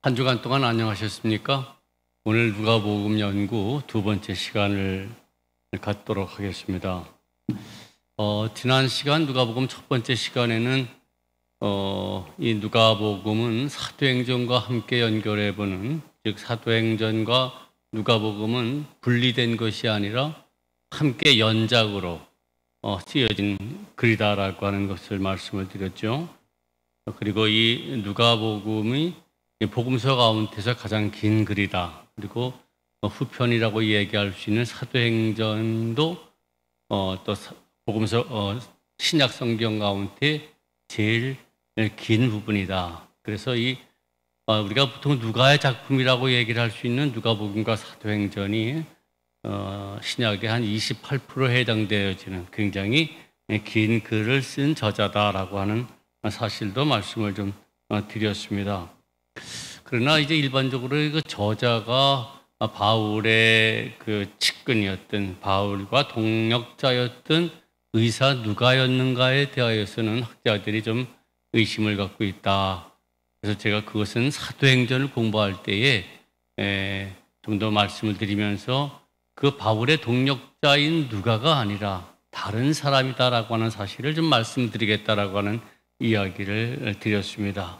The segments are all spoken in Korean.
한 주간 동안 안녕하셨습니까? 오늘 누가복음 연구 두 번째 시간을 갖도록 하겠습니다. 지난 시간 누가복음 첫 번째 시간에는 이 누가복음은 사도행전과 함께 연결해 보는, 즉 사도행전과 누가복음은 분리된 것이 아니라 함께 연작으로 쓰여진 글이다라고 하는 것을 말씀을 드렸죠. 그리고 이 누가복음이 복음서 가운데서 가장 긴 글이다. 그리고 후편이라고 얘기할 수 있는 사도행전도 또 복음서 신약 성경 가운데 제일 긴 부분이다. 그래서 이 우리가 보통 누가의 작품이라고 얘기를 할 수 있는 누가복음과 사도행전이 신약의 한 28%에 해당되어지는 굉장히 긴 글을 쓴 저자다라고 하는 사실도 말씀을 좀 드렸습니다. 그러나 이제 일반적으로 그 저자가 바울의 그 측근이었던, 바울과 동역자였던 의사 누가였는가에 대하여서는 학자들이 좀 의심을 갖고 있다. 그래서 제가 그것은 사도행전을 공부할 때에 좀 더 말씀을 드리면서 그 바울의 동역자인 누가가 아니라 다른 사람이다라고 하는 사실을 좀 말씀드리겠다라고 하는 이야기를 드렸습니다.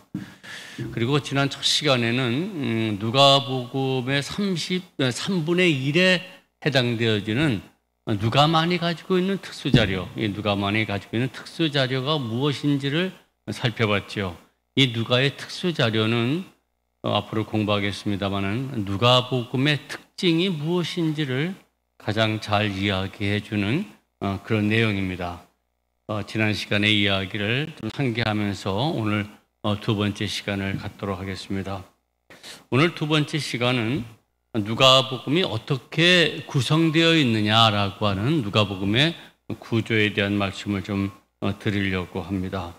그리고 지난 첫 시간에는 누가복음의 3분의 1에 해당되어지는 누가만이 가지고 있는 특수자료, 이 누가만이 가지고 있는 특수자료가 무엇인지를 살펴봤죠. 이 누가의 특수자료는 앞으로 공부하겠습니다마는 누가복음의 특징이 무엇인지를 가장 잘 이야기해 주는 그런 내용입니다. 지난 시간에 이야기를 좀 상기하면서 오늘 두 번째 시간을 갖도록 하겠습니다. 오늘 두 번째 시간은 누가복음이 어떻게 구성되어 있느냐라고 하는 누가복음의 구조에 대한 말씀을 좀 드리려고 합니다.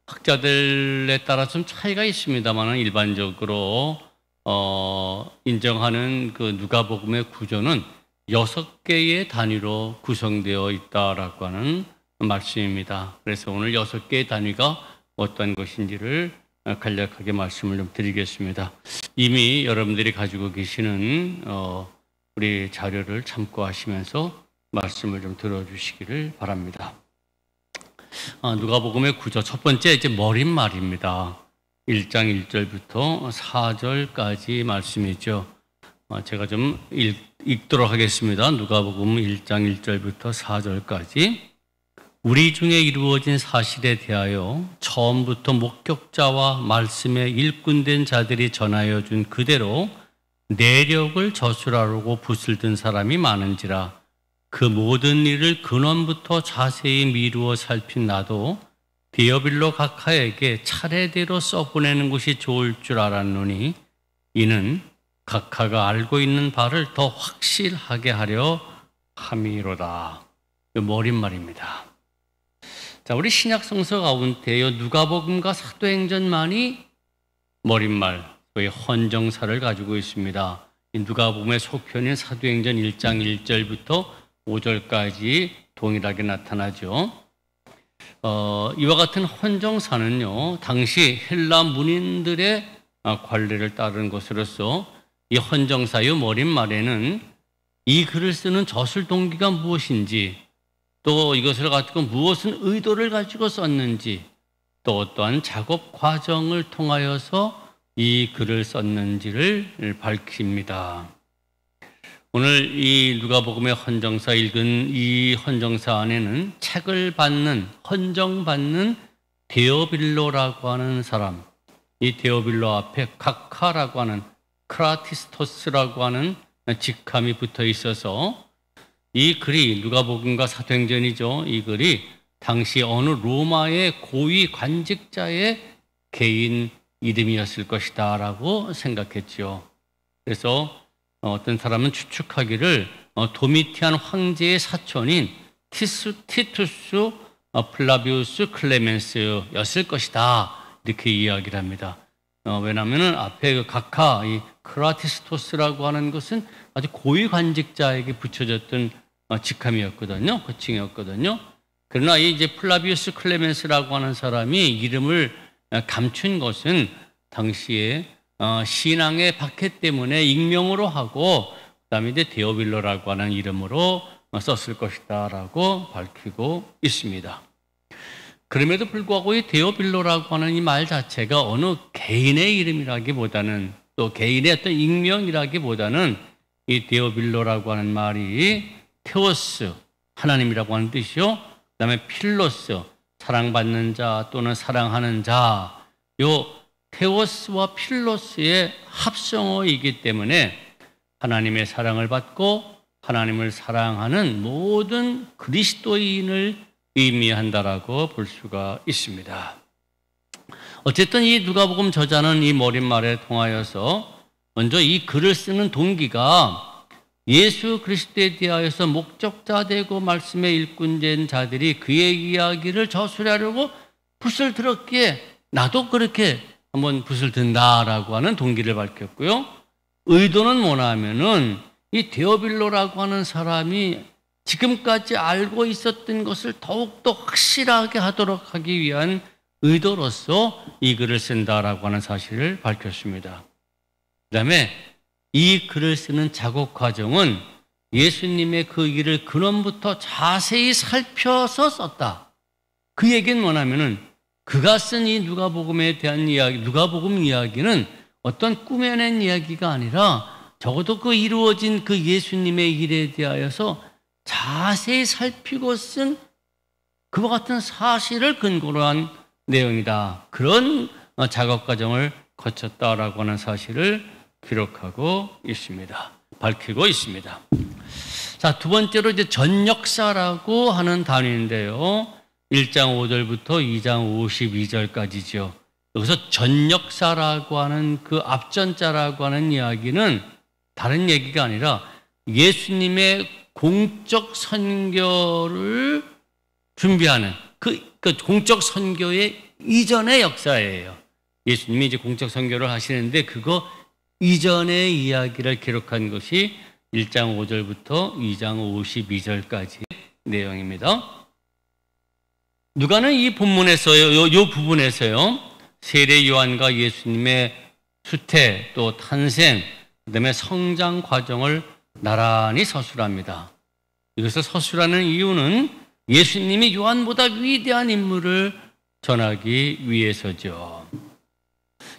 학자들에 따라 좀 차이가 있습니다만 일반적으로 인정하는 그 누가복음의 구조는 6개의 단위로 구성되어 있다라고 하는 말씀입니다. 그래서 오늘 6개의 단위가 어떤 것인지를 간략하게 말씀을 좀 드리겠습니다. 이미 여러분들이 가지고 계시는 우리 자료를 참고하시면서 말씀을 좀 들어주시기를 바랍니다. 누가복음의 구조 첫 번째 이제 머릿말입니다. 1장 1절부터 4절까지 말씀이죠. 제가 좀 읽도록 하겠습니다. 누가복음 1장 1절부터 4절까지. 우리 중에 이루어진 사실에 대하여 처음부터 목격자와 말씀에 일꾼된 자들이 전하여 준 그대로 내력을 저술하려고 붓을 든 사람이 많은지라 그 모든 일을 근원부터 자세히 미루어 살핀 나도 디어빌로 각하에게 차례대로 써보내는 것이 좋을 줄 알았노니 이는 각하가 알고 있는 바를 더 확실하게 하려 함이로다. 머릿말입니다. 자, 우리 신약 성서 가운데요 누가복음과 사도행전만이 머릿말, 소위 헌정사를 가지고 있습니다. 이 누가복음의 속편인 사도행전 1장 1절부터 5절까지 동일하게 나타나죠. 이와 같은 헌정사는요 당시 헬라 문인들의 관례를 따르는 것으로서 이 헌정사의 머릿말에는 이 글을 쓰는 저술 동기가 무엇인지, 또 이것을 가지고 무엇은 의도를 가지고 썼는지, 또 어떠한 작업 과정을 통하여서 이 글을 썼는지를 밝힙니다. 오늘 이 누가복음의 헌정사 읽은 이 헌정사 안에는 책을 받는, 헌정받는 데오빌로라고 하는 사람, 이 데오빌로 앞에 각하라고 하는 크라티스토스라고 하는 직함이 붙어 있어서 이 글이 누가복음과 사도행전이죠. 이 글이 당시 어느 로마의 고위 관직자의 개인 이름이었을 것이다 라고 생각했죠. 그래서 어떤 사람은 추측하기를 도미티안 황제의 사촌인 티투스 플라비우스 클레멘스였을 것이다 이렇게 이야기를 합니다. 왜냐하면 앞에 그 각하 이 크라티스토스라고 하는 것은 아주 고위 관직자에게 붙여졌던 직함이었거든요. 호칭이었거든요. 그러나 이제 플라비우스 클레멘스라고 하는 사람이 이름을 감춘 것은 당시에 신앙의 박해 때문에 익명으로 하고 그다음에 이제 데오빌로라고 하는 이름으로 썼을 것이다라고 밝히고 있습니다. 그럼에도 불구하고 이 데오빌로라고 하는 이 말 자체가 어느 개인의 이름이라기보다는 또 개인의 어떤 익명이라기보다는 이 데오빌로라고 하는 말이 테오스, 하나님이라고 하는 뜻이요. 그다음에 필로스, 사랑받는 자 또는 사랑하는 자. 요 테오스와 필로스의 합성어이기 때문에 하나님의 사랑을 받고 하나님을 사랑하는 모든 그리스도인을 의미한다라고 볼 수가 있습니다. 어쨌든 이 누가복음 저자는 이 머릿말에 통하여서 먼저 이 글을 쓰는 동기가 예수 그리스도에 대하여서 목적자 되고 말씀의 일꾼된 자들이 그의 이야기를 저술하려고 붓을 들었기에 나도 그렇게 한번 붓을 든다라고 하는 동기를 밝혔고요. 의도는 뭐냐면은 이 데오빌로라고 하는 사람이 지금까지 알고 있었던 것을 더욱더 확실하게 하도록 하기 위한 의도로서 이 글을 쓴다라고 하는 사실을 밝혔습니다. 그 다음에 이 글을 쓰는 작업 과정은 예수님의 그 일을 근원부터 자세히 살펴서 썼다. 그 얘기는 뭐냐면은 그가 쓴 이 누가복음에 대한 이야기, 누가복음 이야기는 어떤 꾸며낸 이야기가 아니라 적어도 그 이루어진 그 예수님의 일에 대하여서 자세히 살피고 쓴 그와 같은 사실을 근거로 한 내용이다. 그런 작업 과정을 거쳤다라고 하는 사실을 기록하고 있습니다. 밝히고 있습니다. 자, 두 번째로 이제 전역사라고 하는 단위인데요. 1장 5절부터 2장 52절까지죠. 여기서 전역사라고 하는 그 앞전자라고 하는 이야기는 다른 얘기가 아니라 예수님의 공적 선교를 준비하는 그 공적 선교의 이전의 역사예요. 예수님이 이제 공적 선교를 하시는데 그거 이전의 이야기를 기록한 것이 1장 5절부터 2장 52절까지 내용입니다. 누가는 이 본문에서요, 요 부분에서요, 세례 요한과 예수님의 수태 또 탄생, 그다음에 성장 과정을 나란히 서술합니다. 이것을 서술하는 이유는 예수님이 요한보다 위대한 인물을 전하기 위해서죠.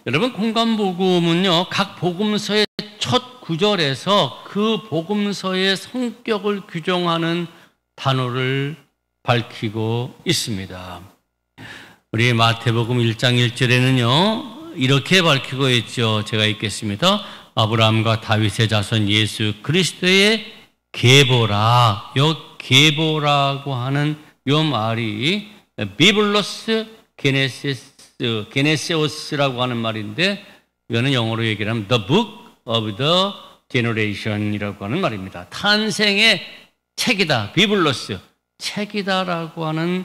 여러분, 공관복음은요, 각 복음서의 첫 구절에서 그 복음서의 성격을 규정하는 단어를 밝히고 있습니다. 우리 마태복음 1장 1절에는요, 이렇게 밝히고 있죠. 제가 읽겠습니다. 아브라함과 다윗의 자손 예수 그리스도의 계보라. 요 계보라고 하는 요 말이 비블로스 게네세오스라고 하는 말인데 이거는 영어로 얘기를 하면 The Book of the Generation이라고 하는 말입니다. 탄생의 책이다. 비블로스 책이다라고 하는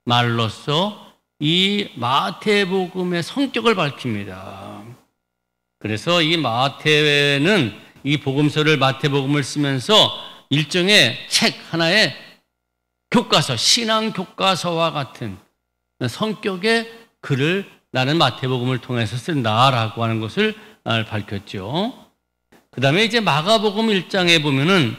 말로서 이 마태복음의 성격을 밝힙니다. 그래서 이 마태는 이 복음서를 마태복음을 쓰면서 일종의 책 하나의 교과서, 신앙 교과서와 같은 성격의 글을 나는 마태복음을 통해서 쓴다라고 하는 것을 밝혔죠. 그 다음에 이제 마가복음 1장에 보면은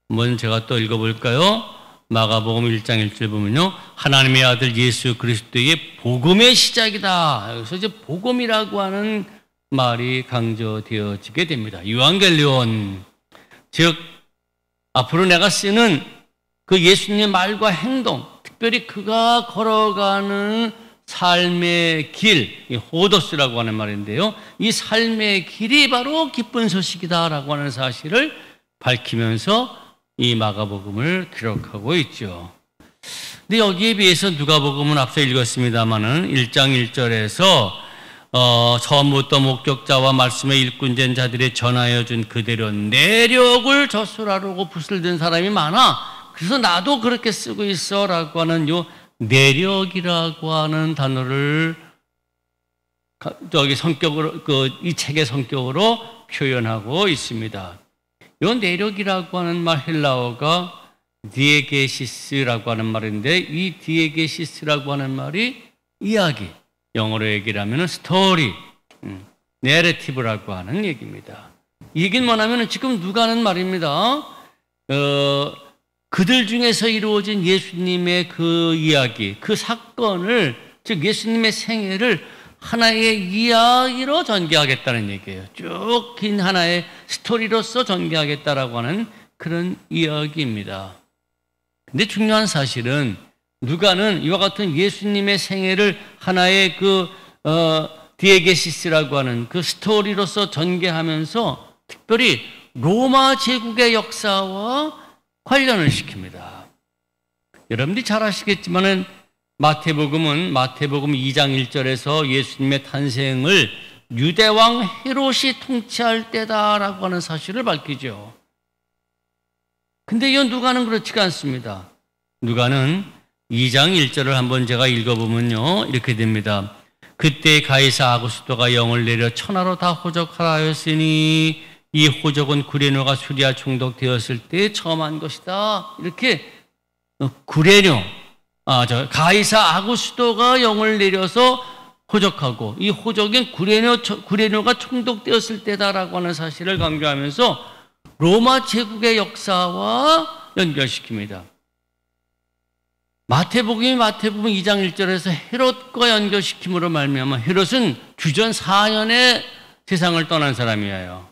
먼저 제가 또 읽어볼까요? 마가복음 1장 1절 보면요, 하나님의 아들 예수 그리스도의 복음의 시작이다. 여기서 이제 복음이라고 하는 말이 강조되어지게 됩니다. 유앙겔리온, 즉 앞으로 내가 쓰는 그 예수님의 말과 행동, 특별히 그가 걸어가는 삶의 길, 이 호도스라고 하는 말인데요, 이 삶의 길이 바로 기쁜 소식이다라고 하는 사실을 밝히면서 이 마가복음을 기록하고 있죠. 근데 여기에 비해서 누가복음은 앞서 읽었습니다마는 1장 1절에서 처음부터 목격자와 말씀의 일꾼된 자들이 전하여 준 그대로 내력을 저술하려고 붓을 든 사람이 많아. 그래서 나도 그렇게 쓰고 있어 라고 하는 요 내력이라고 하는 단어를 성격으로, 이 책의 성격으로 표현하고 있습니다. 이 내력이라고 하는 말 헬라어가 디에게시스라고 하는 말인데 이 디에게시스라고 하는 말이 이야기, 영어로 얘기를 하면 스토리, 내러티브라고 하는 얘기입니다. 이 얘기는 뭐냐면 지금 누가는 말입니다. 그들 중에서 이루어진 예수님의 그 이야기, 그 사건을, 즉 예수님의 생애를 하나의 이야기로 전개하겠다는 얘기예요. 쭉 긴 하나의 스토리로서 전개하겠다라고 하는 그런 이야기입니다. 근데 중요한 사실은 누가는 이와 같은 예수님의 생애를 하나의 디에게시스라고 하는 그 스토리로서 전개하면서 특별히 로마 제국의 역사와 관련을 시킵니다. 여러분들이 잘 아시겠지만은 마태복음 2장 1절에서 예수님의 탄생을 유대왕 헤롯이 통치할 때다라고 하는 사실을 밝히죠. 근데 이 누가는 그렇지가 않습니다. 누가는 2장 1절을 한번 제가 읽어보면요, 이렇게 됩니다. 그때 가이사 아구스토가 영을 내려 천하로 다 호적하라 하였으니 이 호적은 구레뇨가 수리아 총독되었을 때 처음 한 것이다. 이렇게 가이사 아구스토가 영을 내려서 호적하고 이 호적인 구레뇨가 총독되었을 때다라고 하는 사실을 강조하면서 로마 제국의 역사와 연결시킵니다. 마태복음 2장 1절에서 헤롯과 연결시킴으로 말미암아 헤롯은 주전 4년에 세상을 떠난 사람이에요.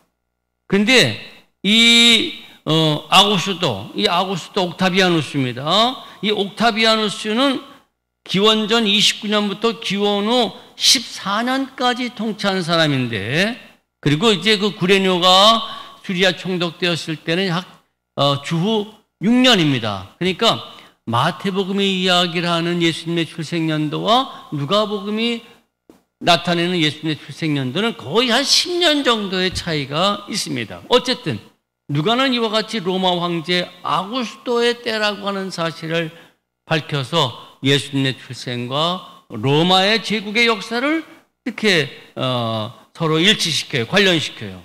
그런데 이 아구스토 옥타비아누스입니다. 이 옥타비아누스는 기원전 29년부터 기원 후 14년까지 통치한 사람인데, 그리고 이제 그 구레뇨가 수리아 총독되었을 때는 주후 6년입니다. 그러니까 마태복음의 이야기를 하는 예수님의 출생연도와 누가복음이 나타내는 예수님의 출생연도는 거의 한 10년 정도의 차이가 있습니다. 어쨌든 누가는 이와 같이 로마 황제 아구스토의 때라고 하는 사실을 밝혀서 예수님의 출생과 로마의 제국의 역사를 이렇게 서로 일치시켜요. 관련시켜요.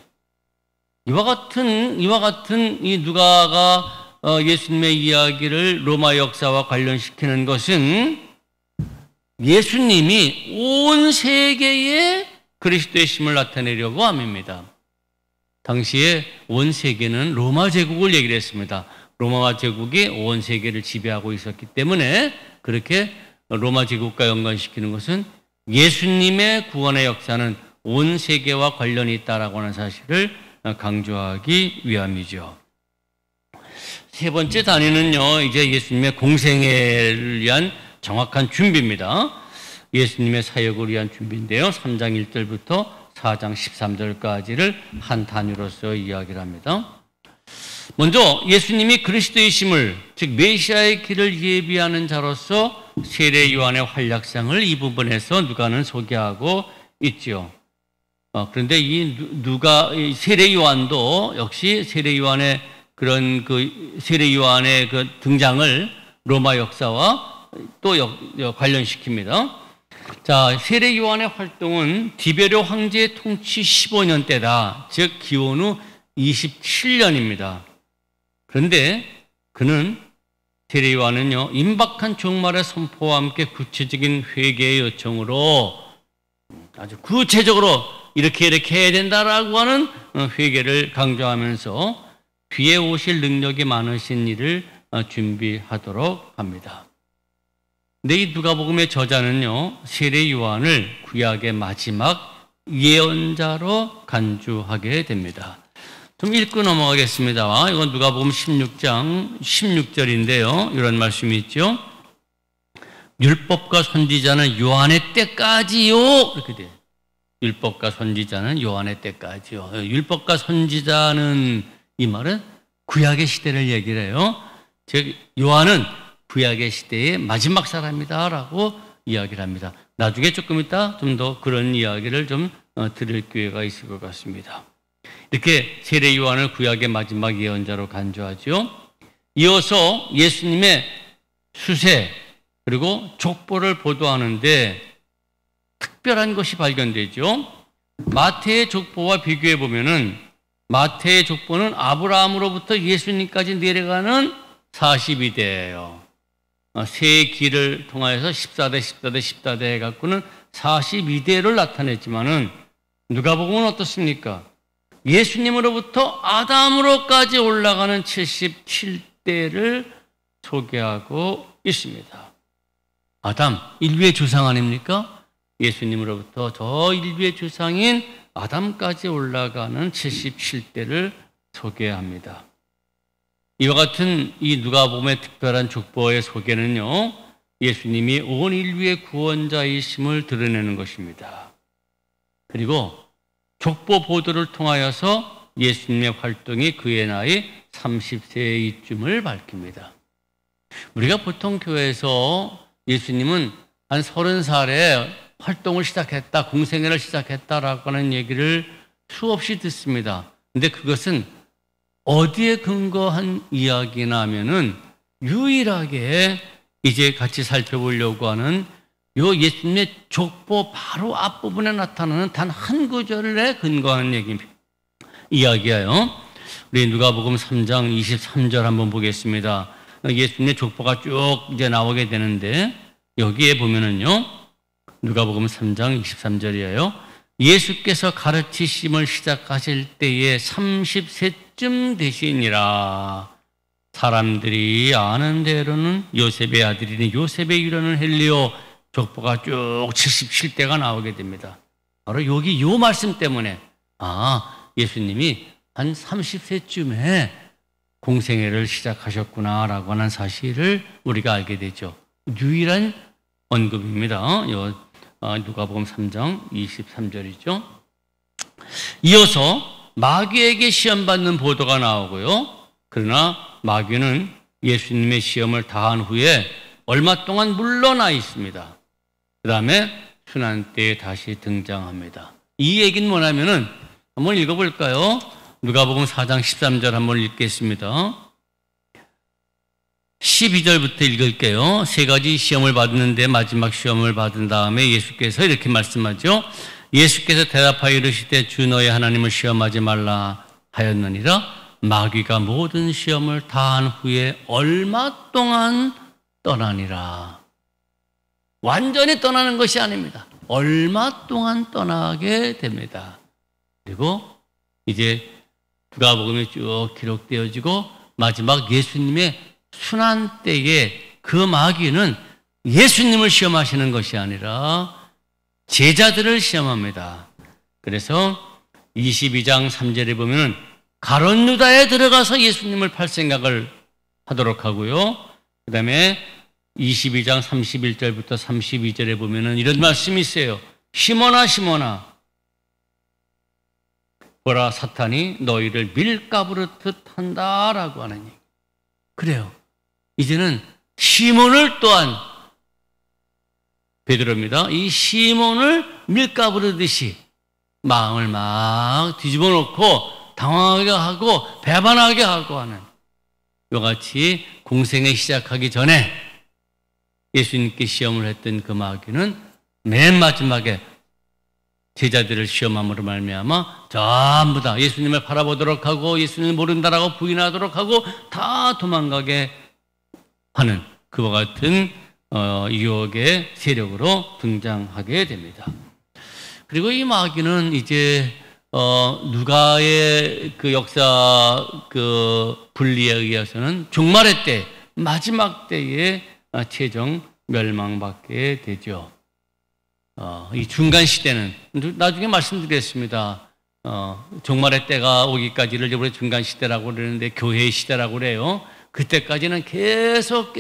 이와 같은 이 누가가 예수님의 이야기를 로마 역사와 관련시키는 것은 예수님이 온 세계에 그리스도의 심을 나타내려고 함입니다. 당시에 온 세계는 로마 제국을 얘기를 했습니다. 로마 제국이 온 세계를 지배하고 있었기 때문에 그렇게 로마 제국과 연관시키는 것은 예수님의 구원의 역사는 온 세계와 관련이 있다라고 하는 사실을 강조하기 위함이죠. 세 번째 단위는요, 이제 예수님의 공생애를 위한 정확한 준비입니다. 예수님의 사역을 위한 준비인데요. 3장 1절부터 4장 13절까지를 한 단위로서 이야기를 합니다. 먼저 예수님이 그리스도이심을, 즉 메시아의 길을 예비하는 자로서 세례 요한의 활약상을 이 부분에서 누가는 소개하고 있지요. 그런데 이 세례 요한도 역시 세례 요한의 그 등장을 로마 역사와 또 관련시킵니다. 자, 세례 요한의 활동은 디베료 황제의 통치 15년 때다. 즉 기원 후 27년입니다. 그런데 세례 요한은요, 임박한 종말의 선포와 함께 구체적인 회개의 요청으로 아주 구체적으로 이렇게 해야 된다라고 하는 회개를 강조하면서 뒤에 오실 능력이 많으신 일을 준비하도록 합니다. 근데 이 누가복음의 저자는요, 세례 요한을 구약의 마지막 예언자로 간주하게 됩니다. 좀 읽고 넘어가겠습니다. 이건 누가복음 16장 16절인데요. 이런 말씀이 있죠. 율법과 선지자는 요한의 때까지요. 이렇게 돼요. 율법과 선지자는 요한의 때까지요. 율법과 선지자는, 이 말은 구약의 시대를 얘기를 해요. 즉 요한은 구약의 시대의 마지막 사람이다라고 이야기를 합니다. 나중에 조금 이따 좀 더 그런 이야기를 좀 들을 기회가 있을 것 같습니다. 이렇게 세례 요한을 구약의 마지막 예언자로 간주하죠. 이어서 예수님의 수세 그리고 족보를 보도하는데 특별한 것이 발견되죠. 마태의 족보와 비교해 보면은 마태의 족보는 아브라함으로부터 예수님까지 내려가는 42대예요. 세 길을 통하여서 14대 해갖고는 42대를 나타냈지만은 누가복음은 어떻습니까? 예수님으로부터 아담으로까지 올라가는 77대를 소개하고 있습니다. 아담, 인류의 조상 아닙니까? 예수님으로부터 저 인류의 조상인 아담까지 올라가는 77대를 소개합니다. 이와 같은 이 누가복음의 특별한 족보의 소개는요, 예수님이 온 인류의 구원자이심을 드러내는 것입니다. 그리고 족보 보도를 통하여서 예수님의 활동이 그의 나이 30세의 이쯤을 밝힙니다. 우리가 보통 교회에서 예수님은 한 30살에 활동을 시작했다, 공생애를 시작했다라고 하는 얘기를 수없이 듣습니다. 근데 그것은 어디에 근거한 이야기나 하면은 유일하게 이제 같이 살펴보려고 하는 요 예수님의 족보 바로 앞부분에 나타나는 단 한 구절에 근거하는 얘기입니다. 이야기예요. 우리 누가복음 3장 23절 한번 보겠습니다. 예수님의 족보가 쭉 이제 나오게 되는데 여기에 보면은요, 누가복음 3장 23절이에요. 예수께서 가르치심을 시작하실 때에 30세쯤 되시니라. 사람들이 아는 대로는 요셉의 아들이니 요셉의 이름은 헬리오. 족보가 쭉 77대가 나오게 됩니다. 바로 여기 요 말씀 때문에 예수님이 한 30세쯤에 공생애를 시작하셨구나라고 하는 사실을 우리가 알게 되죠. 유일한 언급입니다. 누가복음 3장 23절이죠. 이어서 마귀에게 시험받는 보도가 나오고요. 그러나 마귀는 예수님의 시험을 다한 후에 얼마 동안 물러나 있습니다. 그 다음에 순환 때에 다시 등장합니다. 이 얘기는 뭐냐면은 한번 읽어볼까요? 누가복음 4장 13절 한번 읽겠습니다. 12절부터 읽을게요. 세 가지 시험을 받았는데 마지막 시험을 받은 다음에 예수께서 이렇게 말씀하죠. 예수께서 대답하여 이르시되 주 너의 하나님을 시험하지 말라 하였느니라. 마귀가 모든 시험을 다한 후에 얼마 동안 떠나니라. 완전히 떠나는 것이 아닙니다. 얼마 동안 떠나게 됩니다. 그리고 이제 누가복음이 쭉 기록되어지고 마지막 예수님의 순환 때에 그 마귀는 예수님을 시험하시는 것이 아니라 제자들을 시험합니다. 그래서 22장 3절에 보면 가룟 유다에 들어가서 예수님을 팔 생각을 하도록 하고요. 그 다음에 22장 31절부터 32절에 보면 이런 말씀이 있어요. 시몬아 시몬아 보라 사탄이 너희를 밀가부르듯 한다라고 하는 얘기. 그래요. 이제는 시몬을 또한 베드로입니다. 이 시몬을 밀가부르듯이 마음을 막 뒤집어 놓고 당황하게 하고 배반하게 하고 하는 이같이 공생에 시작하기 전에 예수님께 시험을 했던 그 마귀는 맨 마지막에 제자들을 시험함으로 말미암아 전부 다 예수님을 바라보도록 하고 예수님을 모른다라고 부인하도록 하고 다 도망가게 하는 그와 같은 유혹의 세력으로 등장하게 됩니다. 그리고 이 마귀는 이제 누가의 그 역사 그 분리에 의해서는 종말의 때 마지막 때에 최종 멸망받게 되죠. 이 중간 시대는 나중에 말씀드리겠습니다. 종말의 때가 오기까지를 우리 중간 시대라고 그러는데 교회의 시대라고 그래요. 그때까지는 계속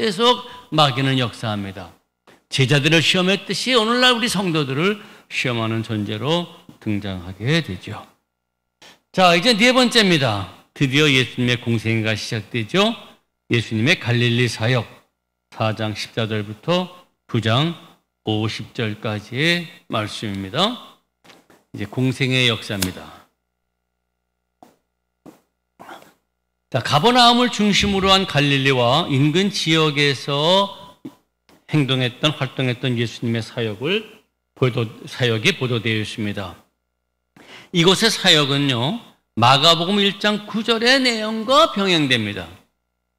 마귀는 역사합니다. 제자들을 시험했듯이 오늘날 우리 성도들을 시험하는 존재로 등장하게 되죠. 자, 이제 네 번째입니다. 드디어 예수님의 공생애가 시작되죠. 예수님의 갈릴리 사역 4장 14절부터 9장 50절까지의 말씀입니다. 이제 공생애의 역사입니다. 자, 가버나움을 중심으로 한 갈릴리와 인근 지역에서 활동했던 예수님의 사역이 보도되어 있습니다. 이곳의 사역은요, 마가복음 1장 9절의 내용과 병행됩니다.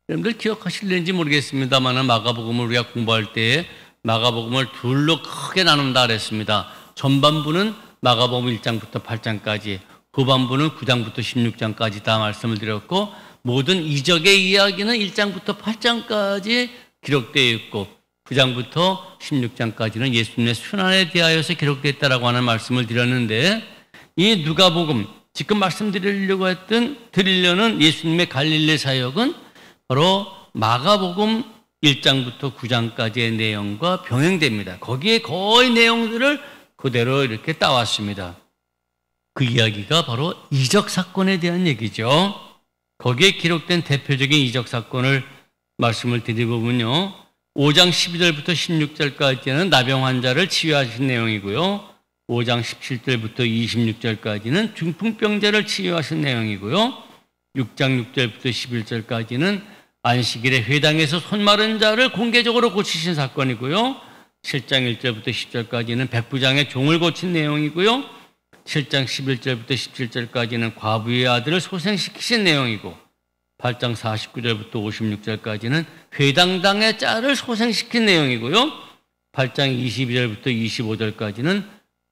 여러분들 기억하실는지 모르겠습니다만 마가복음을 우리가 공부할 때 마가복음을 둘로 크게 나눈다 그랬습니다. 전반부는 마가복음 1장부터 8장까지, 후반부는 9장부터 16장까지 다 말씀을 드렸고, 모든 이적의 이야기는 1장부터 8장까지 기록되어 있고 9장부터 16장까지는 예수님의 순환에 대하여서 기록됐다라고 하는 말씀을 드렸는데, 이 누가복음, 지금 드리려는 예수님의 갈릴리 사역은 바로 마가복음 1장부터 9장까지의 내용과 병행됩니다. 거기에 거의 내용들을 그대로 이렇게 따왔습니다. 그 이야기가 바로 이적 사건에 대한 얘기죠. 거기에 기록된 대표적인 이적 사건을 말씀을 드리보면요, 5장 12절부터 16절까지는 나병 환자를 치유하신 내용이고요, 5장 17절부터 26절까지는 중풍병자를 치유하신 내용이고요, 6장 6절부터 11절까지는 안식일에 회당에서 손 마른 자를 공개적으로 고치신 사건이고요, 7장 1절부터 10절까지는 백부장의 종을 고친 내용이고요, 7장 11절부터 17절까지는 과부의 아들을 소생시키신 내용이고, 8장 49절부터 56절까지는 회당당의 짤을 소생시킨 내용이고요, 8장 22절부터 25절까지는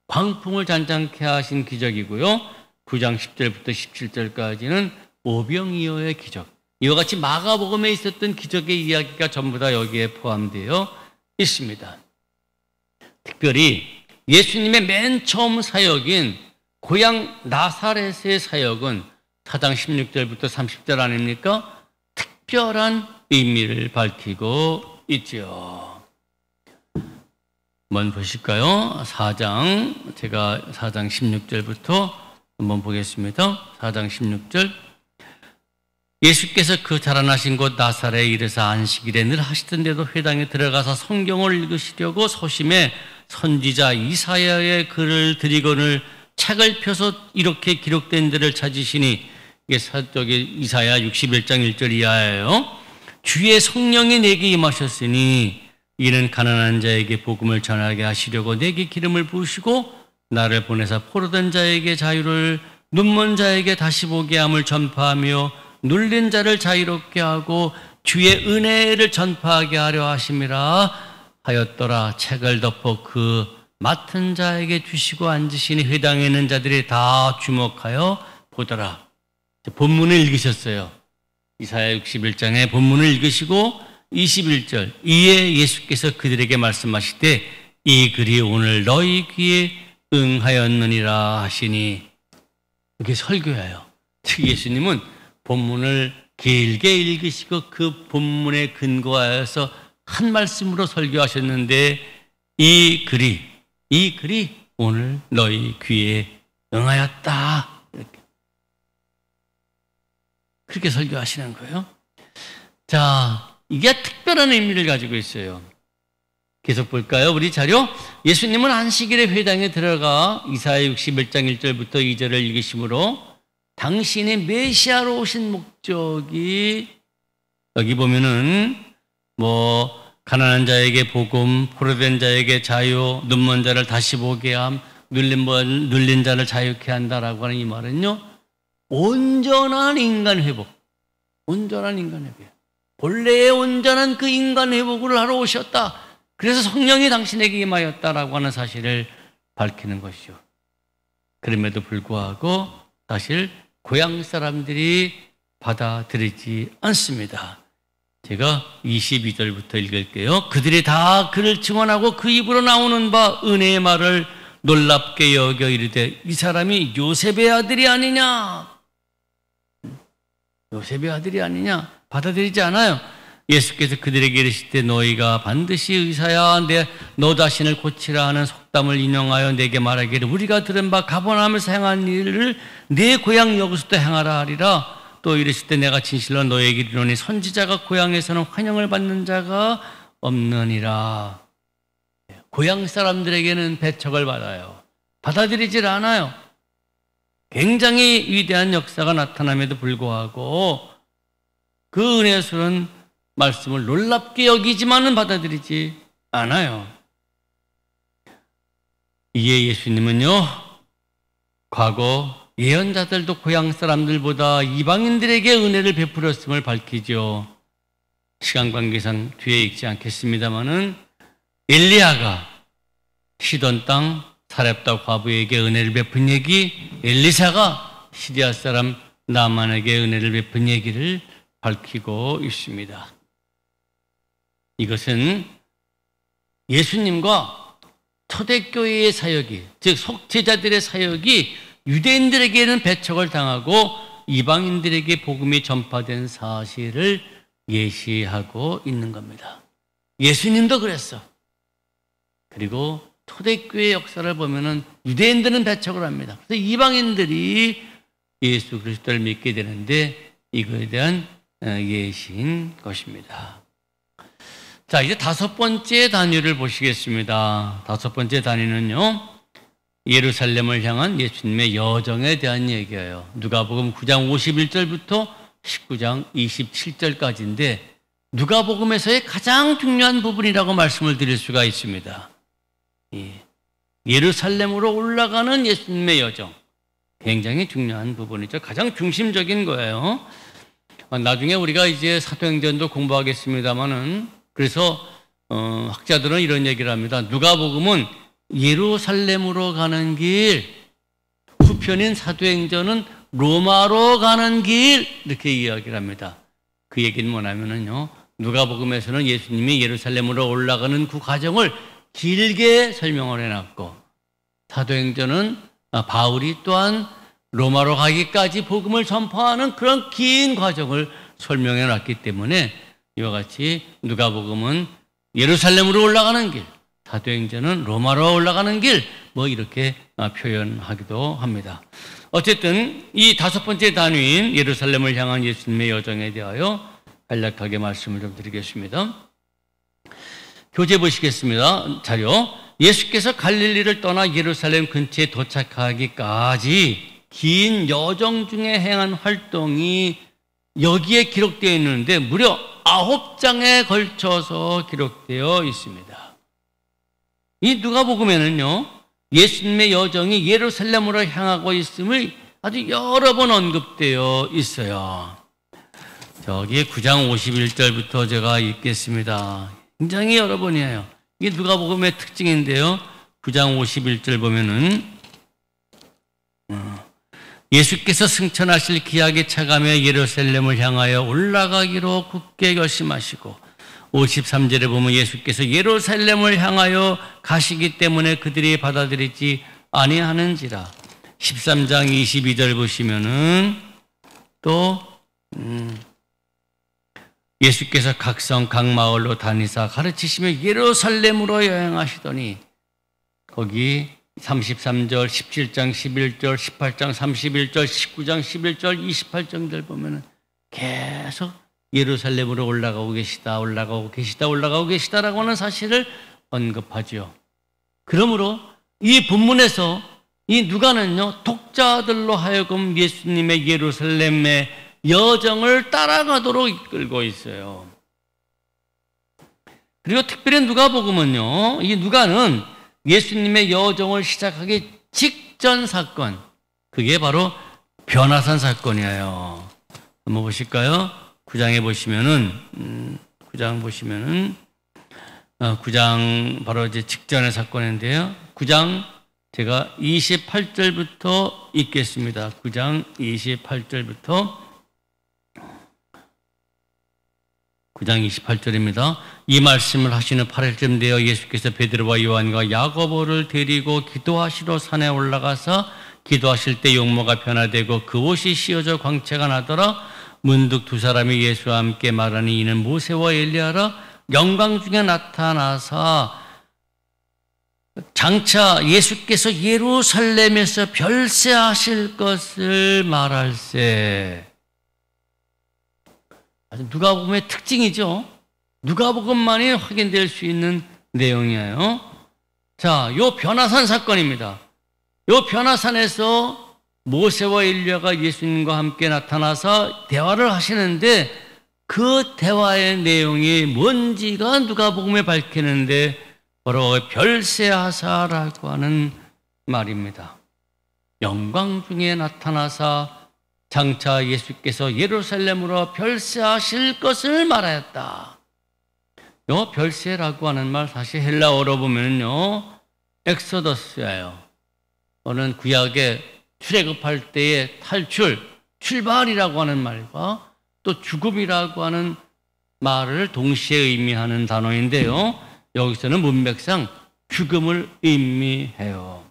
광풍을 잔잔케 하신 기적이고요, 9장 10절부터 17절까지는 오병이어의 기적, 이와 같이 마가복음에 있었던 기적의 이야기가 전부 다 여기에 포함되어 있습니다. 특별히 예수님의 맨 처음 사역인 고향 나사렛의 사역은 4장 16절부터 30절 아닙니까? 특별한 의미를 밝히고 있죠. 한번 보실까요? 4장, 제가 4장 16절부터 한번 보겠습니다. 4장 16절. 예수께서 그 자라나신 곳 나사렛에 이르사 안식일에 늘 하시던데도 회당에 들어가서 성경을 읽으시려고 소심해 선지자 이사야의 글을 드리거늘 책을 펴서 이렇게 기록된 데를 찾으시니, 이게 저기 이사야 61장 1절 이하예요. 주의 성령이 내게 임하셨으니 이는 가난한 자에게 복음을 전하게 하시려고 내게 기름을 부으시고 나를 보내사 포로된 자에게 자유를, 눈먼 자에게 다시 보게 함을 전파하며 눌린 자를 자유롭게 하고 주의 은혜를 전파하게 하려 하심이라 하였더라. 책을 덮어 그 맡은 자에게 주시고 앉으시니 회당에 있는 자들이 다 주목하여 보더라. 본문을 읽으셨어요. 이사야 61장의 본문을 읽으시고 21절, 이에 예수께서 그들에게 말씀하시되 이 글이 오늘 너희 귀에 응하였느니라 하시니, 이렇게 설교해요. 즉 예수님은 본문을 길게 읽으시고 그 본문에 근거하여서 한 말씀으로 설교하셨는데, 이 글이 오늘 너희 귀에 응하였다, 그렇게 설교하시는 거예요. 자, 이게 특별한 의미를 가지고 있어요. 계속 볼까요? 우리 자료. 예수님은 안식일에 회당에 들어가 이사야 61장 1절부터 2절을 읽으심으로 당신이 메시아로 오신 목적이, 여기 보면은 가난한 자에게 복음, 포로된 자에게 자유, 눈먼 자를 다시 보게 함, 눌린 자를 자유케 한다라고 하는 이 말은요, 온전한 인간 회복, 온전한 인간 회복, 본래의 온전한 그 인간 회복을 하러 오셨다. 그래서 성령이 당신에게 임하였다라고 하는 사실을 밝히는 것이죠. 그럼에도 불구하고 사실 고향 사람들이 받아들이지 않습니다. 제가 22절부터 읽을게요. 그들이 다 그를 증언하고 그 입으로 나오는 바 은혜의 말을 놀랍게 여겨 이르되 이 사람이 요셉의 아들이 아니냐, 요셉의 아들이 아니냐, 받아들이지 않아요. 예수께서 그들에게 이르시되 너희가 반드시 의사야 너 자신을 고치라 하는 속담을 인용하여 내게 말하기를 우리가 들은 바 가버나움에서 행한 일을 네 고향 여기서도 행하라 하리라. 또 이르실 때 내가 진실로 너희에게 이르노니 선지자가 고향에서는 환영을 받는 자가 없느니라. 고향 사람들에게는 배척을 받아요. 받아들이질 않아요. 굉장히 위대한 역사가 나타남에도 불구하고 그 은혜스러운 말씀을 놀랍게 여기지만은 받아들이지 않아요. 이에 예수님은요, 과거 예언자들도 고향 사람들보다 이방인들에게 은혜를 베풀었음을 밝히죠. 시간 관계상 뒤에 읽지 않겠습니다마는 엘리야가 시돈 땅 사렙다 과부에게 은혜를 베푼 얘기, 엘리사가 시리아 사람 나만에게 은혜를 베푼 얘기를 밝히고 있습니다. 이것은 예수님과 초대교회의 사역이, 즉 속죄자들의 사역이 유대인들에게는 배척을 당하고 이방인들에게 복음이 전파된 사실을 예시하고 있는 겁니다. 예수님도 그랬어. 그리고 초대교회 역사를 보면은 유대인들은 배척을 합니다. 그래서 이방인들이 예수 그리스도를 믿게 되는데 이거에 대한 예시인 것입니다. 자, 이제 다섯 번째 단위를 보시겠습니다. 다섯 번째 단위는요, 예루살렘을 향한 예수님의 여정에 대한 얘기예요. 누가복음 9장 51절부터 19장 27절까지인데 누가복음에서의 가장 중요한 부분이라고 말씀을 드릴 수가 있습니다. 예루살렘으로 올라가는 예수님의 여정, 굉장히 중요한 부분이죠. 가장 중심적인 거예요. 나중에 우리가 이제 사도행전도 공부하겠습니다만은, 그래서 학자들은 이런 얘기를 합니다. 누가복음은 예루살렘으로 가는 길, 후편인 사도행전은 로마로 가는 길, 이렇게 이야기를 합니다. 그 얘기는 뭐냐면요, 누가복음에서는 예수님이 예루살렘으로 올라가는 그 과정을 길게 설명을 해놨고, 사도행전은 바울이 또한 로마로 가기까지 복음을 전파하는 그런 긴 과정을 설명해 놨기 때문에 이와 같이 누가복음은 예루살렘으로 올라가는 길, 사도행전은 로마로 올라가는 길, 뭐 이렇게 표현하기도 합니다. 어쨌든 이 다섯 번째 단위인 예루살렘을 향한 예수님의 여정에 대하여 간략하게 말씀을 좀 드리겠습니다. 교재 보시겠습니다. 자료. 예수께서 갈릴리를 떠나 예루살렘 근처에 도착하기까지 긴 여정 중에 행한 활동이 여기에 기록되어 있는데 무려 9장에 걸쳐서 기록되어 있습니다. 이 누가복음에는요, 예수님의 여정이 예루살렘으로 향하고 있음을 아주 여러 번 언급되어 있어요. 저기 9장 51절부터 제가 읽겠습니다. 굉장히 여러 번이에요. 이게 누가복음의 특징인데요. 9장 51절 보면은 예수께서 승천하실 기약에 차가며 예루살렘을 향하여 올라가기로 굳게 결심하시고, 53절에 보면 예수께서 예루살렘을 향하여 가시기 때문에 그들이 받아들이지 아니하는지라. 13장 22절 보시면은 또 예수께서 각 성 각 마을로 다니사 가르치시며 예루살렘으로 여행하시더니, 거기 33절, 17장 11절, 18장 31절, 19장 11절, 28장들 보면은 계속 예루살렘으로 올라가고 계시다, 올라가고 계시다, 올라가고 계시다라고 하는 사실을 언급하죠. 그러므로 이 본문에서 이 누가는요, 독자들로 하여금 예수님의 예루살렘의 여정을 따라가도록 이끌고 있어요. 그리고 특별히 누가복음은요, 이 누가는 예수님의 여정을 시작하기 직전 사건, 그게 바로 변화산 사건이에요. 한번 보실까요? 9장에 보시면은 9장 보시면은 9장 바로 이제 직전의 사건인데요. 9장 제가 28절부터 읽겠습니다. 9장 28절부터 9장 28절입니다. 이 말씀을 하시는 8일쯤 되어 예수께서 베드로와 요한과 야고보를 데리고 기도하시러 산에 올라가서 기도하실 때 용모가 변화되고 그 옷이 씌어져 광채가 나더라. 문득 두 사람이 예수와 함께 말하니 이는 모세와 엘리야라. 영광 중에 나타나서 장차 예수께서 예루살렘에서 별세하실 것을 말할세. 누가복음의 특징이죠. 누가복음만이 확인될 수 있는 내용이에요. 자, 요 변화산 사건입니다. 요 변화산에서 모세와 엘리야가 예수님과 함께 나타나서 대화를 하시는데 그 대화의 내용이 뭔지가 누가복음에 밝히는데 바로 별세하사라고 하는 말입니다. 영광 중에 나타나사 장차 예수께서 예루살렘으로 별세하실 것을 말하였다. 요 별세라고 하는 말 사실 헬라어로 보면요, 엑소더스예요. 오는 구약의 출애굽할 때의 탈출, 출발이라고 하는 말과 또 죽음이라고 하는 말을 동시에 의미하는 단어인데요. 여기서는 문맥상 죽음을 의미해요.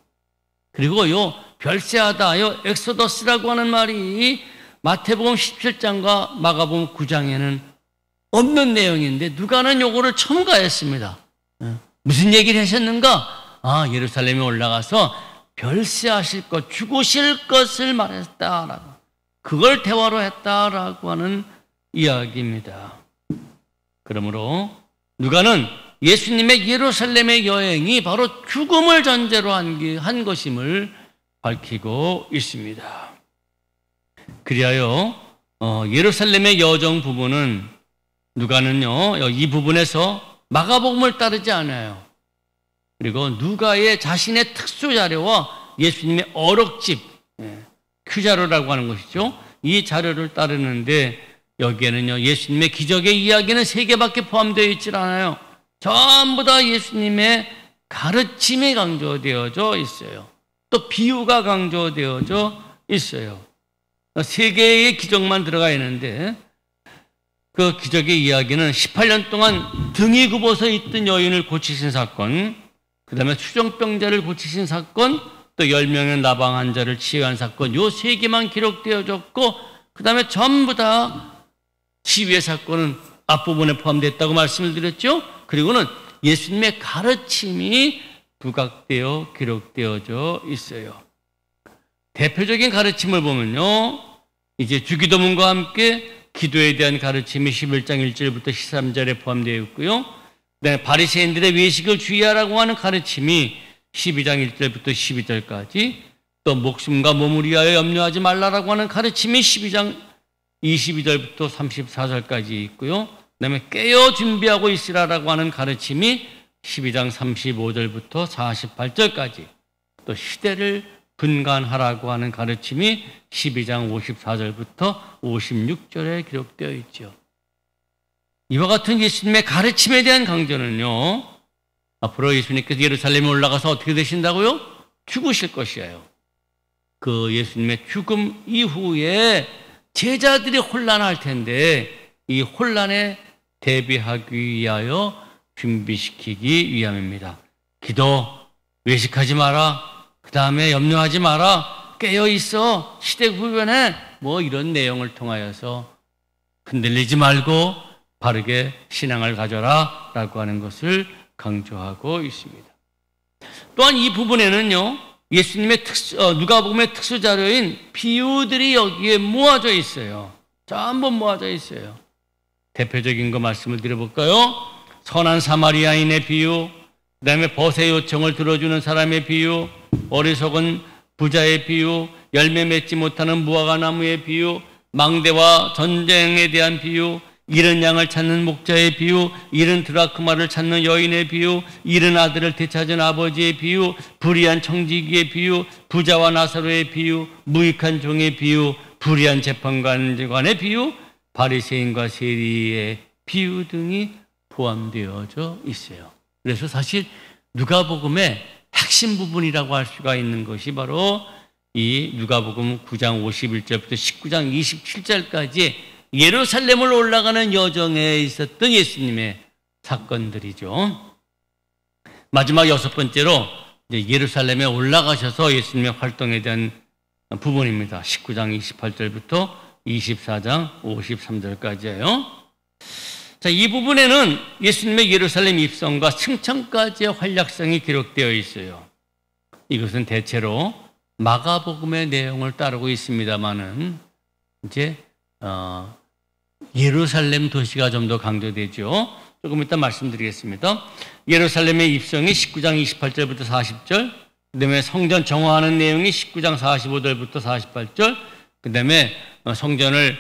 그리고 요 별세하다, 요 엑소더스라고 하는 말이 마태복음 17장과 마가복음 9장에는 없는 내용인데 누가는 요거를 첨가했습니다. 무슨 얘기를 하셨는가? 예루살렘에 올라가서 별세하실 것, 죽으실 것을 말했다라고, 그걸 대화로 했다라고 하는 이야기입니다. 그러므로 누가는 예수님의 예루살렘의 여행이 바로 죽음을 전제로 한 것임을 밝히고 있습니다. 그리하여 예루살렘의 여정 부분은 누가는요, 이 부분에서 마가복음을 따르지 않아요. 그리고 누가의 자신의 특수 자료와 예수님의 어록집, 큐자료라고 하는 것이죠. 이 자료를 따르는데 여기에는요, 예수님의 기적의 이야기는 3개밖에 포함되어 있질 않아요. 전부 다 예수님의 가르침이 강조되어져 있어요. 또 비유가 강조되어져 있어요. 3개의 기적만 들어가 있는데 그 기적의 이야기는 18년 동안 등이 굽어서 있던 여인을 고치신 사건, 그 다음에 수정병자를 고치신 사건, 또 10명의 나방 환자를 치유한 사건, 요 3개만 기록되어졌고, 그 다음에 전부 다 치유의 사건은 앞부분에 포함됐다고 말씀을 드렸죠. 그리고는 예수님의 가르침이 부각되어 기록되어져 있어요. 대표적인 가르침을 보면요, 이제 주기도문과 함께 기도에 대한 가르침이 11장 1절부터 13절에 포함되어 있고요. 그다음에 바리새인들의 외식을 주의하라고 하는 가르침이 12장 1절부터 12절까지, 또 목숨과 몸을 위하여 염려하지 말라라고 하는 가르침이 12장 22절부터 34절까지 있고요. 그다음에 깨어 준비하고 있으라라고 하는 가르침이 12장 35절부터 48절까지, 또 시대를 분간하라고 하는 가르침이 12장 54절부터 56절에 기록되어 있죠. 이와 같은 예수님의 가르침에 대한 강조는요, 앞으로 예수님께서 예루살렘에 올라가서 어떻게 되신다고요? 죽으실 것이에요. 그 예수님의 죽음 이후에 제자들이 혼란할 텐데 이 혼란에 대비하기 위하여 준비시키기 위함입니다. 기도, 외식하지 마라, 그 다음에 염려하지 마라, 깨어있어, 시대 구변해, 뭐 이런 내용을 통하여서 흔들리지 말고 바르게 신앙을 가져라 라고 하는 것을 강조하고 있습니다. 또한 이 부분에는요, 예수님의 누가복음의 특수 자료인 비유들이 여기에 모아져 있어요. 전부 모아져 있어요. 대표적인 거 말씀을 드려볼까요? 선한 사마리아인의 비유, 그 다음에 벗의 요청을 들어주는 사람의 비유, 어리석은 부자의 비유, 열매 맺지 못하는 무화과 나무의 비유, 망대와 전쟁에 대한 비유, 잃은 양을 찾는 목자의 비유, 잃은 드라크마를 찾는 여인의 비유, 잃은 아들을 되찾은 아버지의 비유, 불의한 청지기의 비유, 부자와 나사로의 비유, 무익한 종의 비유, 불의한 재판관의 비유, 바리새인과 세리의 비유 등이 포함되어져 있어요. 그래서 사실 누가복음의 핵심 부분이라고 할 수가 있는 것이 바로 이 누가복음 9장 51절부터 19장 27절까지 예루살렘을 올라가는 여정에 있었던 예수님의 사건들이죠. 마지막 6번째로 이제 예루살렘에 올라가셔서 예수님의 활동에 대한 부분입니다. 19장 28절부터 24장 53절까지예요. 자, 이 부분에는 예수님의 예루살렘 입성과 승천까지의 활약성이 기록되어 있어요. 이것은 대체로 마가복음의 내용을 따르고 있습니다만은 이제 예루살렘 도시가 좀 더 강조되죠. 조금 이따 말씀드리겠습니다. 예루살렘의 입성이 19장 28절부터 40절, 그 다음에 성전 정화하는 내용이 19장 45절부터 48절, 그 다음에 성전을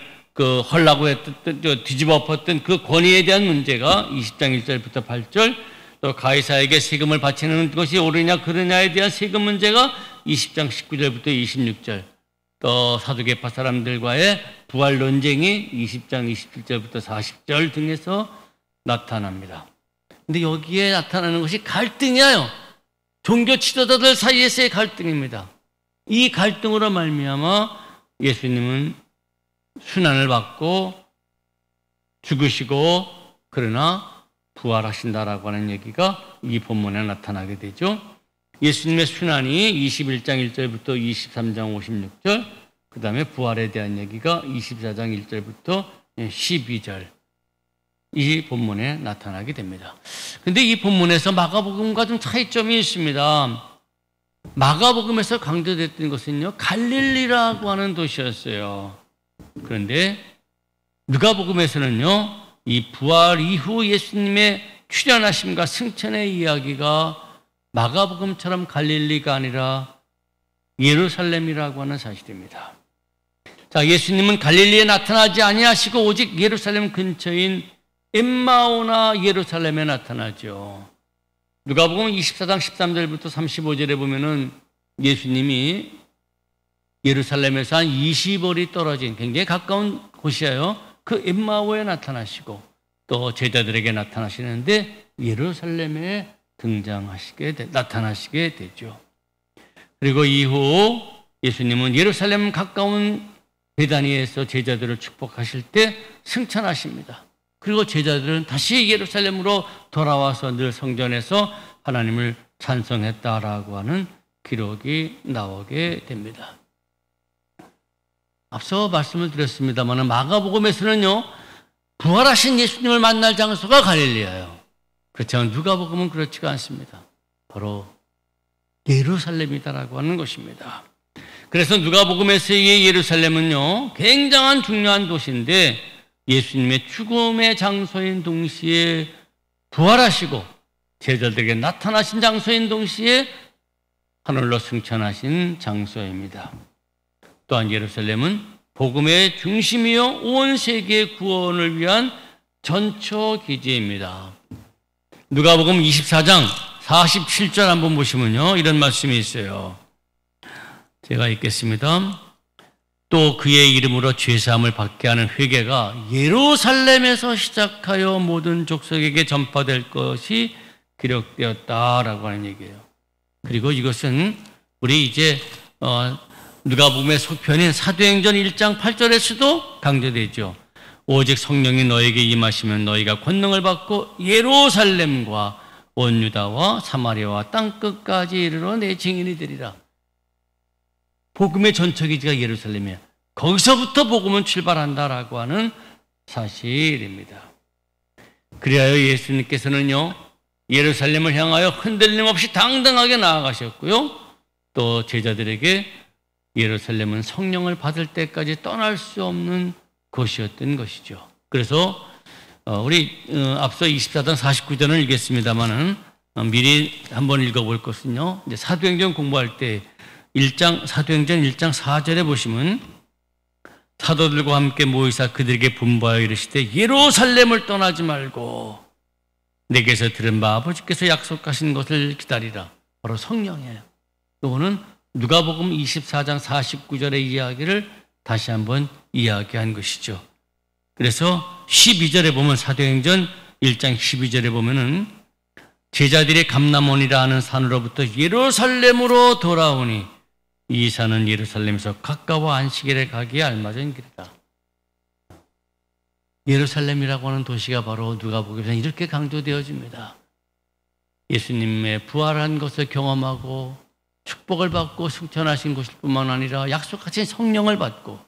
헐라고 했던, 뒤집어 엎었던 그 권위에 대한 문제가 20장 1절부터 8절, 또 가이사에게 세금을 바치는 것이 옳으냐 그르냐에 대한 세금 문제가 20장 19절부터 26절, 또 사두개파 사람들과의 부활 논쟁이 20장 27절부터 40절 등에서 나타납니다. 근데 여기에 나타나는 것이 갈등이에요. 종교 지도자들 사이에서의 갈등입니다. 이 갈등으로 말미암아 예수님은 순환을 받고 죽으시고 그러나 부활하신다라고 하는 얘기가 이 본문에 나타나게 되죠. 예수님의 순환이 21장 1절부터 23장 56절, 그 다음에 부활에 대한 얘기가 24장 1절부터 12절, 이 본문에 나타나게 됩니다. 그런데 이 본문에서 마가복음과 좀 차이점이 있습니다. 마가복음에서 강조됐던 것은요, 갈릴리라고 하는 도시였어요. 그런데 누가복음에서는요, 이 부활 이후 예수님의 출현하심과 승천의 이야기가 마가복음처럼 갈릴리가 아니라 예루살렘이라고 하는 사실입니다. 자, 예수님은 갈릴리에 나타나지 아니하시고 오직 예루살렘 근처인 엠마오나 예루살렘에 나타나죠. 누가복음 24장 13절부터 35절에 보면은 예수님이 예루살렘에서 한 20거리 떨어진 굉장히 가까운 곳이에요. 그 엠마오에 나타나시고 또 제자들에게 나타나시는데 예루살렘에 나타나시게 되죠. 그리고 이후 예수님은 예루살렘 가까운 베다니에서 제자들을 축복하실 때 승천하십니다. 그리고 제자들은 다시 예루살렘으로 돌아와서 늘 성전에서 하나님을 찬송했다라고 하는 기록이 나오게 됩니다. 앞서 말씀을 드렸습니다만 마가복음에서는요, 부활하신 예수님을 만날 장소가 갈릴리예요. 그렇지만 누가복음은 그렇지가 않습니다. 바로 예루살렘이다라고 하는 것입니다. 그래서 누가복음에서의 예루살렘은요, 굉장한 중요한 도시인데 예수님의 죽음의 장소인 동시에 부활하시고 제자들에게 나타나신 장소인 동시에 하늘로 승천하신 장소입니다. 또한 예루살렘은 복음의 중심이요 온 세계의 구원을 위한 전초기지입니다. 누가복음 24장 47절 한번 보시면요, 이런 말씀이 있어요. 제가 읽겠습니다. 또 그의 이름으로 죄사함을 받게 하는 회개가 예루살렘에서 시작하여 모든 족속에게 전파될 것이 기록되었다라고 하는 얘기예요. 그리고 이것은 우리 이제 누가복음의 속편인 사도행전 1장 8절에서도 강조되죠. 오직 성령이 너에게 임하시면 너희가 권능을 받고 예루살렘과 온 유다와 사마리아와 땅끝까지 이르러 내 증인이 되리라. 복음의 전초기지가 예루살렘이에요. 거기서부터 복음은 출발한다라고 하는 사실입니다. 그리하여 예수님께서는요, 예루살렘을 향하여 흔들림 없이 당당하게 나아가셨고요, 또 제자들에게 예루살렘은 성령을 받을 때까지 떠날 수 없는 곳이었던 것이죠. 그래서 우리 앞서 24장 49절을 읽겠습니다만은 미리 한번 읽어볼 것은요, 이제 사도행전 공부할 때 사도행전 1장 4절에 보시면 사도들과 함께 모이사 그들에게 분부하여 이르시되 예루살렘을 떠나지 말고 내게서 들은 바 아버지께서 약속하신 것을 기다리라. 바로 성령이에요. 이거는 누가복음 24장 49절의 이야기를 다시 한번 이야기한 것이죠. 그래서 12절에 보면 사도행전 1장 12절에 보면은 제자들이 감람원이라 하는 산으로부터 예루살렘으로 돌아오니 이 산은 예루살렘에서 가까워 안식일에 가기에 알맞은 길이다. 예루살렘이라고 하는 도시가 바로 누가복음에서 이렇게 강조되어집니다. 예수님의 부활한 것을 경험하고 축복을 받고 승천하신 곳일 뿐만 아니라 약속하신 성령을 받고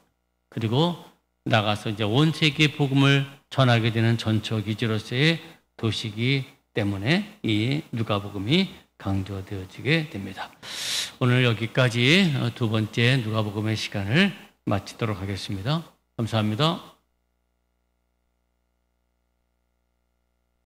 그리고 나가서 이제 온 세계의 복음을 전하게 되는 전초기지로서의 도시이기 때문에 이 누가복음이 강조되어지게 됩니다. 오늘 여기까지 두 번째 누가복음의 시간을 마치도록 하겠습니다. 감사합니다.